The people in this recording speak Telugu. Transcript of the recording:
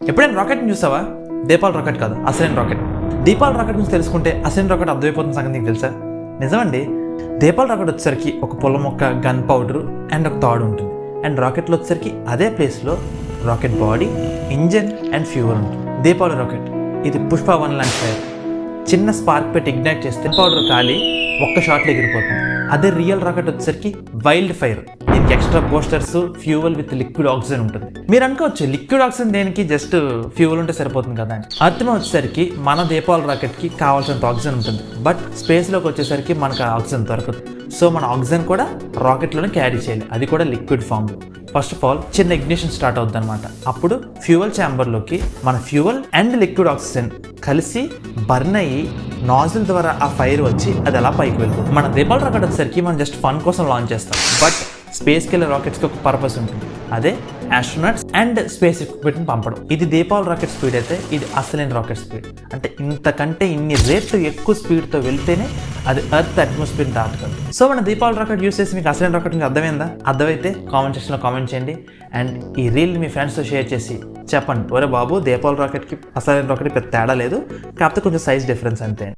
ఎప్పుడైనా రాకెట్ని చూసావా? దీపావళి రాకెట్ కాదు, అసలైన రాకెట్. దీపావళి రాకెట్ గురించి తెలుసుకుంటే అసలైన రాకెట్ అర్థమైపోతున్న సంగతి నీకు తెలుసా? నిజమండి. దీపావళి రాకెట్ వచ్చేసరికి ఒక పుల్ల మొక్క, గన్ పౌడర్ అండ్ ఒక తాడు ఉంటుంది. అండ్ రాకెట్లో వచ్చేసరికి అదే ప్లేస్లో rocket body, engine and fuel ఉంటుంది. దీపావళి రాకెట్ ఇది పుష్ప 1 లాంటి ఫైర్. చిన్న స్పార్క్ పెట్టి ఇగ్నైట్ చేస్తే పౌడర్ కాలి ఒక్క షాట్లో ఎగిరిపోతుంది. అదే రియల్ రాకెట్ వచ్చేసరికి వైల్డ్ ఫైర్. దీనికి extra boosters, fuel with liquid oxygen ఉంటుంది. మీరు అనుకోవచ్చు లిక్విడ్ ఆక్సిజన్ దేనికి, జస్ట్ ఫ్యూయల్ ఉంటే సరిపోతుంది కదా అని. అర్థం వచ్చేసరికి మన దీపావళి రాకెట్కి కావాల్సినంత ఆక్సిజన్ ఉంటుంది. బట్ స్పేస్లోకి వచ్చేసరికి మనకు ఆక్సిజన్ దొరకదు. సో మన ఆక్సిజన్ కూడా రాకెట్లోనే క్యారీ చేయాలి, అది కూడా లిక్విడ్ ఫామ్లో. ఫస్ట్ ఆఫ్ ఆల్ చిన్న ఇగ్నిషన్ స్టార్ట్ అవుతుంది అనమాట. అప్పుడు ఫ్యూయల్ ఛాంబర్లోకి మన ఫ్యూయల్ అండ్ లిక్విడ్ ఆక్సిజన్ కలిసి బర్న్ అయ్యి నాజిల్ ద్వారా ఆ ఫైర్ వచ్చి అది అలా పైకి వెళ్ళిపోతుంది. మన దీపావళి రాకెట్ వచ్చేసరికి మనం జస్ట్ ఫన్ కోసం లాంచ్ చేస్తాం. బట్ స్పేస్కి వెళ్ళే రాకెట్స్కి ఒక పర్పస్ ఉంటుంది. అదే ఆస్ట్రోనాట్స్ అండ్ స్పేస్ ఎక్విప్మెంట్ని పంపడం. ఇది దీపావళి రాకెట్ స్పీడ్ అయితే ఇది అసలైన రాకెట్ స్పీడ్. అంటే ఇంతకంటే ఇన్ని రేట్లు ఎక్కువ స్పీడ్తో వెళ్తేనే అది ఎర్త్ అట్మాస్ఫియర్ దాటుతుంది. సో మన దీపావళి రాకెట్ యూస్ చేసి మీకు అసలైన రాకెట్ మీకు అర్థమైందా? అర్థమైతే కామెంట్ సెక్షన్లో కామెంట్ చేయండి. అండ్ ఈ రీల్ మీ ఫ్రెండ్స్తో షేర్ చేసి చెప్పండి, ఒరే బాబు దీపావళి రాకెట్కి అసలైన రాకెట్కి పెద్ద తేడా లేదు, కాకపోతే కొంచెం సైజ్ డిఫరెన్స్ అంతే.